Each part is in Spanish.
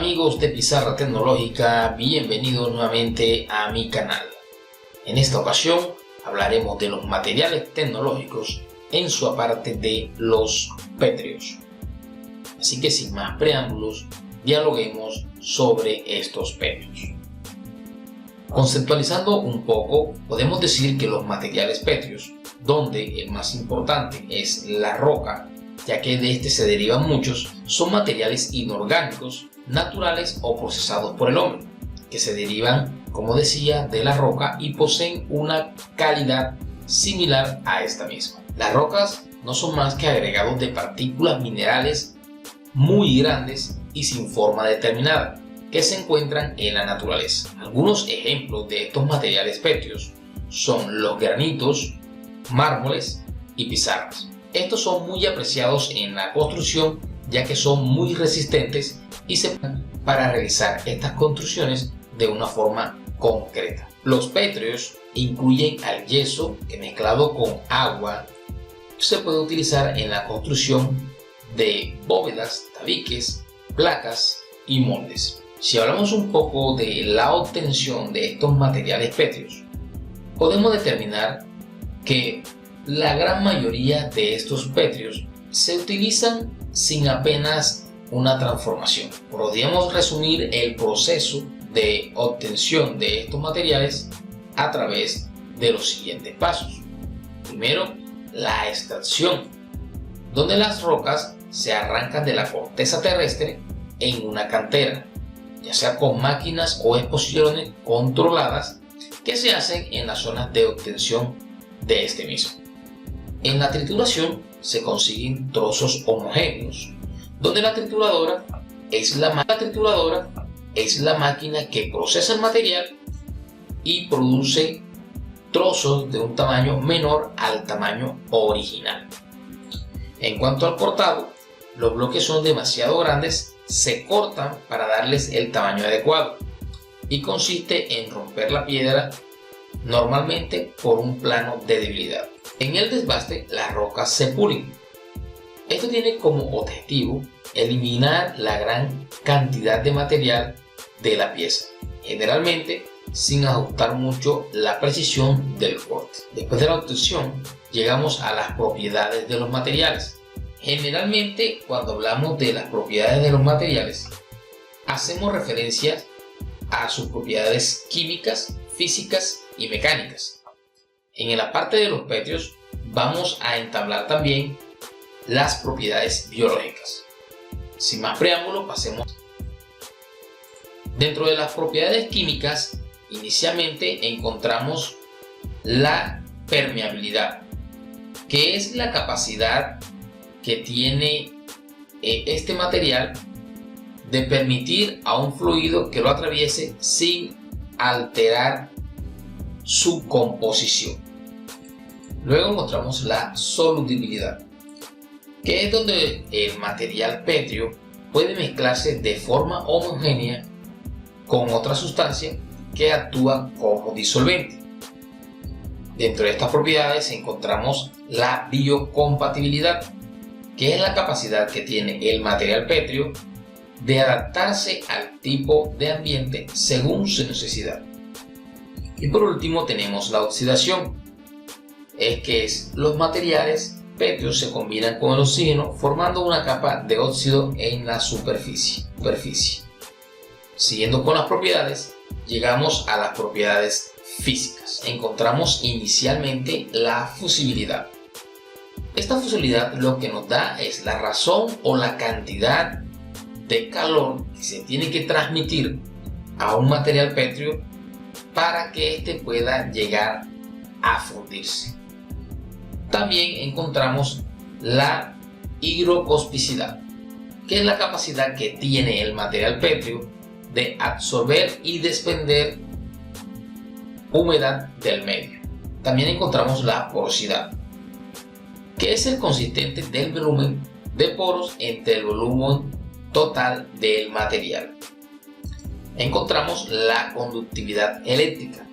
Amigos de Pizarra Tecnológica, bienvenidos nuevamente a mi canal. En esta ocasión hablaremos de los materiales tecnológicos en su aparte de los pétreos. Así que sin más preámbulos, dialoguemos sobre estos pétreos. Conceptualizando un poco, podemos decir que los materiales pétreos, donde el más importante es la roca, ya que de este se derivan muchos, son materiales inorgánicos, naturales o procesados por el hombre, que se derivan, como decía, de la roca y poseen una calidad similar a esta misma. Las rocas no son más que agregados de partículas minerales muy grandes y sin forma determinada, que se encuentran en la naturaleza. Algunos ejemplos de estos materiales pétreos son los granitos, mármoles y pizarras. Estos son muy apreciados en la construcción, ya que son muy resistentes y se usan para realizar estas construcciones de una forma concreta. Los pétreos incluyen al yeso, que mezclado con agua se puede utilizar en la construcción de bóvedas, tabiques, placas y moldes. Si hablamos un poco de la obtención de estos materiales pétreos, podemos determinar que la gran mayoría de estos pétreos se utilizan sin apenas una transformación. Podríamos resumir el proceso de obtención de estos materiales a través de los siguientes pasos. Primero, la extracción, donde las rocas se arrancan de la corteza terrestre en una cantera, ya sea con máquinas o exposiciones controladas que se hacen en las zonas de obtención de este mismo. En la trituración se consiguen trozos homogéneos, donde la trituradora es la máquina que procesa el material y produce trozos de un tamaño menor al tamaño original. En cuanto al cortado, los bloques son demasiado grandes, se cortan para darles el tamaño adecuado y consiste en romper la piedra normalmente por un plano de debilidad. En el desbaste, las rocas se pulen. Esto tiene como objetivo eliminar la gran cantidad de material de la pieza, generalmente sin ajustar mucho la precisión del corte. Después de la obtención, llegamos a las propiedades de los materiales. Generalmente, cuando hablamos de las propiedades de los materiales, hacemos referencia a sus propiedades químicas, físicas y mecánicas. En la parte de los pétreos vamos a entablar también las propiedades biológicas. Sin más preámbulo, pasemos. Dentro de las propiedades químicas, inicialmente encontramos la permeabilidad, que es la capacidad que tiene este material de permitir a un fluido que lo atraviese sin alterar su composición. Luego encontramos la solubilidad, que es donde el material pétreo puede mezclarse de forma homogénea con otra sustancia que actúa como disolvente. Dentro de estas propiedades encontramos la biocompatibilidad, que es la capacidad que tiene el material pétreo de adaptarse al tipo de ambiente según su necesidad. Y por último tenemos la oxidación, los materiales pétreos se combinan con el oxígeno formando una capa de óxido en la superficie. Siguiendo con las propiedades, llegamos a las propiedades físicas. Encontramos inicialmente la fusibilidad. Esta fusibilidad lo que nos da es la razón o la cantidad de calor que se tiene que transmitir a un material pétreo para que éste pueda llegar a fundirse. También encontramos la higroscopicidad, que es la capacidad que tiene el material pétreo de absorber y desprender humedad del medio. También encontramos la porosidad, que es el consistente del volumen de poros entre el volumen total del material. Encontramos la conductividad eléctrica,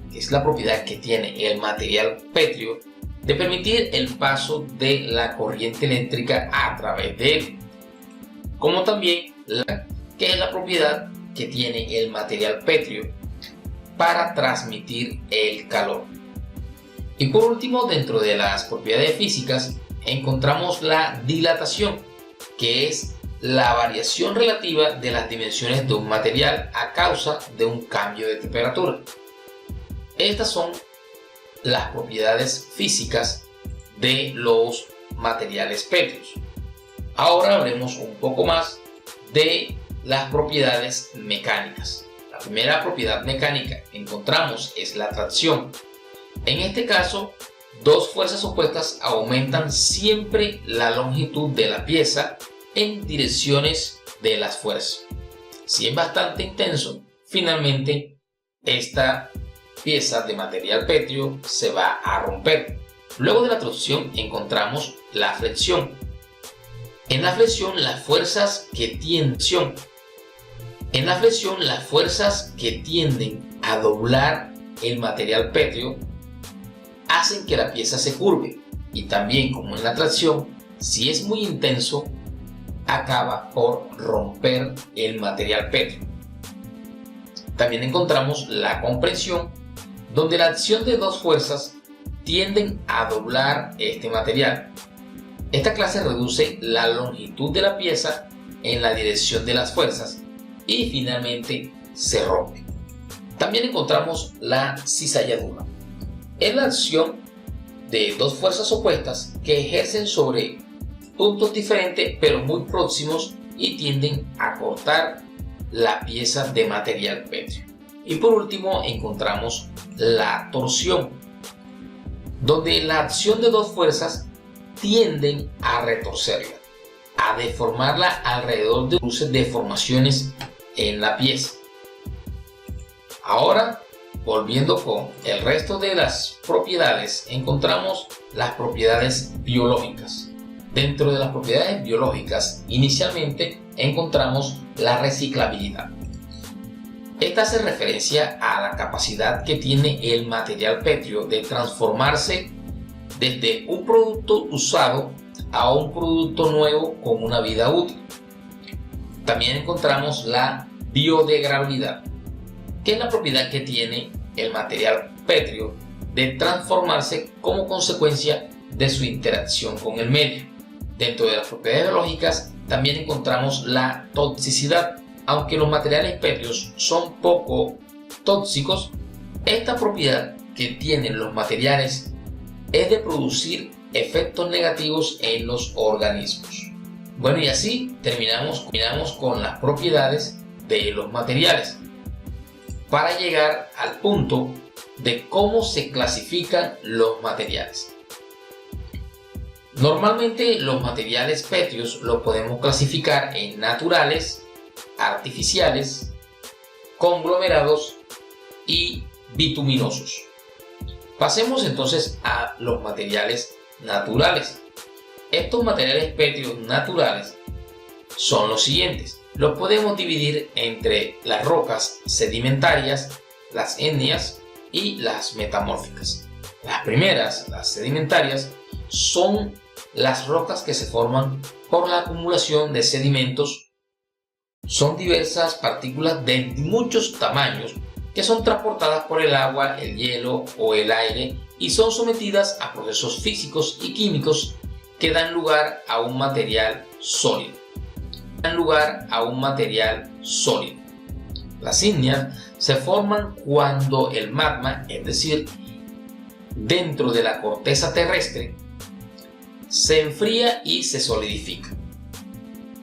que es la propiedad que tiene el material pétreo de permitir el paso de la corriente eléctrica a través de él, como también la que es la propiedad que tiene el material pétreo para transmitir el calor. Y por último, dentro de las propiedades físicas, encontramos la dilatación, que es la variación relativa de las dimensiones de un material a causa de un cambio de temperatura. Estas son las propiedades físicas de los materiales pétreos. Ahora hablemos un poco más de las propiedades mecánicas. La primera propiedad mecánica que encontramos es la tracción. En este caso, dos fuerzas opuestas aumentan siempre la longitud de la pieza en direcciones de las fuerzas. Si es bastante intenso, finalmente esta pieza de material pétreo se va a romper. Luego de la tracción encontramos la flexión. En la flexión, las fuerzas que tienden a doblar el material pétreo hacen que la pieza se curve, y también, como en la tracción, si es muy intenso, acaba por romper el material pétreo. También encontramos la compresión, donde la acción de dos fuerzas tienden a doblar este material. Esta clase reduce la longitud de la pieza en la dirección de las fuerzas y finalmente se rompe. También encontramos la cizalladura. Es la acción de dos fuerzas opuestas que ejercen sobre puntos diferentes pero muy próximos y tienden a cortar la pieza de material pétreo. Y por último encontramos la torsión, donde la acción de dos fuerzas tienden a retorcerla, a deformarla alrededor de cruces de deformaciones en la pieza. Ahora, volviendo con el resto de las propiedades, encontramos las propiedades biológicas. Dentro de las propiedades biológicas, inicialmente encontramos la reciclabilidad. Esta hace referencia a la capacidad que tiene el material pétreo de transformarse desde un producto usado a un producto nuevo con una vida útil. También encontramos la biodegradabilidad, que es la propiedad que tiene el material pétreo de transformarse como consecuencia de su interacción con el medio. Dentro de las propiedades biológicas también encontramos la toxicidad. Aunque los materiales pétreos son poco tóxicos, esta propiedad que tienen los materiales es de producir efectos negativos en los organismos. Bueno, y así terminamos con las propiedades de los materiales, para llegar al punto de cómo se clasifican los materiales. Normalmente los materiales pétreos los podemos clasificar en naturales, artificiales, conglomerados y bituminosos. Pasemos entonces a los materiales naturales. Estos materiales pétreos naturales son los siguientes. Los podemos dividir entre las rocas sedimentarias, las ígneas y las metamórficas. Las primeras, las sedimentarias, son las rocas que se forman por la acumulación de sedimentos. Son diversas partículas de muchos tamaños que son transportadas por el agua, el hielo o el aire y son sometidas a procesos físicos y químicos que dan lugar a un material sólido. Las ígneas se forman cuando el magma, es decir, dentro de la corteza terrestre, se enfría y se solidifica.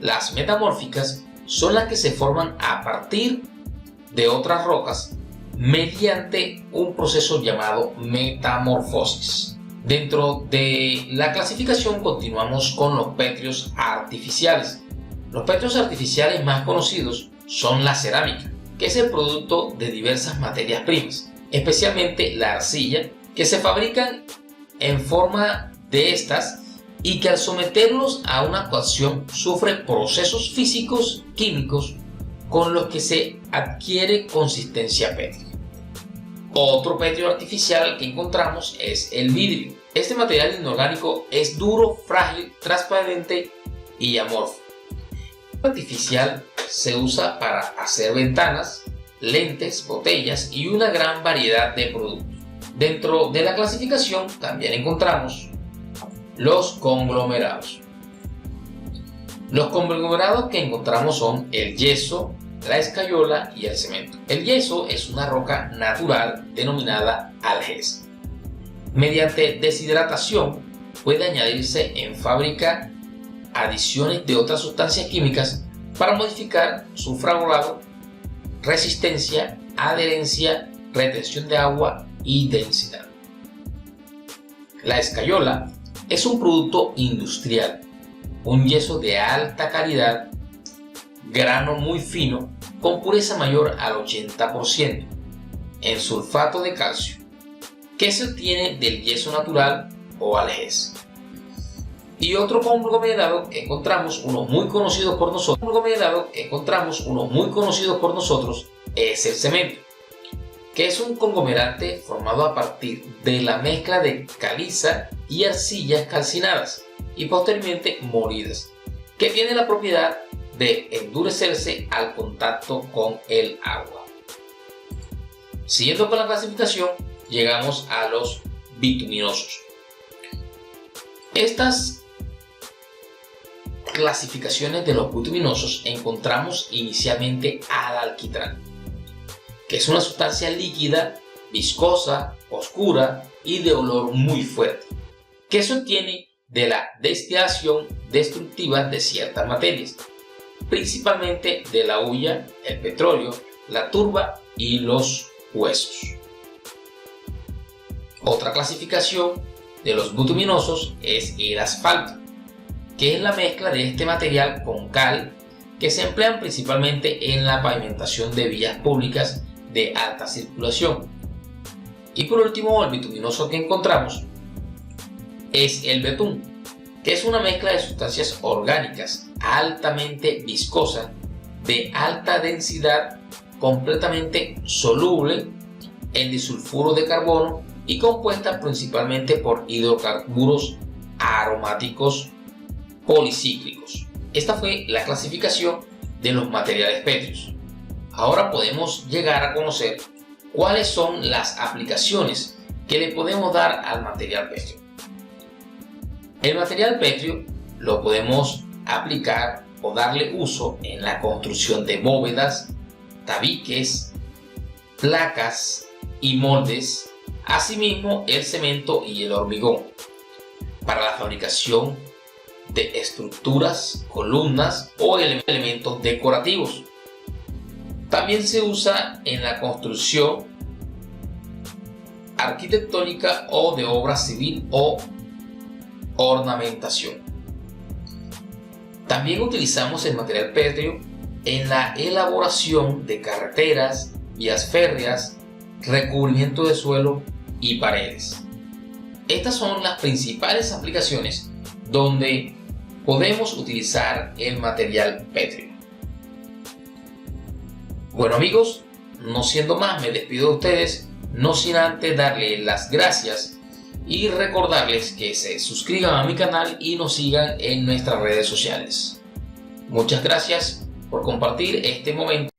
Las metamórficas son las que se forman a partir de otras rocas mediante un proceso llamado metamorfosis. Dentro de la clasificación continuamos con los pétreos artificiales. Los pétreos artificiales más conocidos son la cerámica, que es el producto de diversas materias primas, especialmente la arcilla, que se fabrican en forma de estas y que al someterlos a una coacción sufre procesos físicos químicos con los que se adquiere consistencia pétrea. Otro pétreo artificial que encontramos es el vidrio. Este material inorgánico es duro, frágil, transparente y amorfo. El artificial se usa para hacer ventanas, lentes, botellas y una gran variedad de productos. Dentro de la clasificación también encontramos los conglomerados. Los conglomerados que encontramos son el yeso, la escayola y el cemento. El yeso es una roca natural denominada algés. Mediante deshidratación puede añadirse en fábrica adiciones de otras sustancias químicas para modificar su fraguado, resistencia, adherencia, retención de agua y densidad. La escayola es un producto industrial, un yeso de alta calidad, grano muy fino, con pureza mayor al 80% en sulfato de calcio, que se obtiene del yeso natural o algés. Y otro conglomerado que encontramos, uno muy conocido por nosotros, es el cemento, que es un conglomerante formado a partir de la mezcla de caliza y arcillas calcinadas y posteriormente molidas, que tiene la propiedad de endurecerse al contacto con el agua. Siguiendo con la clasificación, llegamos a los bituminosos. Estas clasificaciones de los bituminosos encontramos inicialmente al alquitrán, que es una sustancia líquida, viscosa, oscura y de olor muy fuerte, que se obtiene de la destilación destructiva de ciertas materias, principalmente de la hulla, el petróleo, la turba y los huesos. Otra clasificación de los bituminosos es el asfalto, que es la mezcla de este material con cal, que se emplean principalmente en la pavimentación de vías públicas de alta circulación. Y por último, el bituminoso que encontramos es el betún, que es una mezcla de sustancias orgánicas altamente viscosas, de alta densidad, completamente soluble en disulfuro de carbono y compuesta principalmente por hidrocarburos aromáticos policíclicos. Esta fue la clasificación de los materiales pétreos. Ahora podemos llegar a conocer cuáles son las aplicaciones que le podemos dar al material pétreo. El material pétreo lo podemos aplicar o darle uso en la construcción de bóvedas, tabiques, placas y moldes, asimismo el cemento y el hormigón, para la fabricación de estructuras, columnas o elementos decorativos. También se usa en la construcción arquitectónica o de obra civil o ornamentación. También utilizamos el material pétreo en la elaboración de carreteras, vías férreas, recubrimiento de suelo y paredes. Estas son las principales aplicaciones donde podemos utilizar el material pétreo. Bueno amigos, no siendo más, me despido de ustedes, no sin antes darles las gracias y recordarles que se suscriban a mi canal y nos sigan en nuestras redes sociales. Muchas gracias por compartir este momento.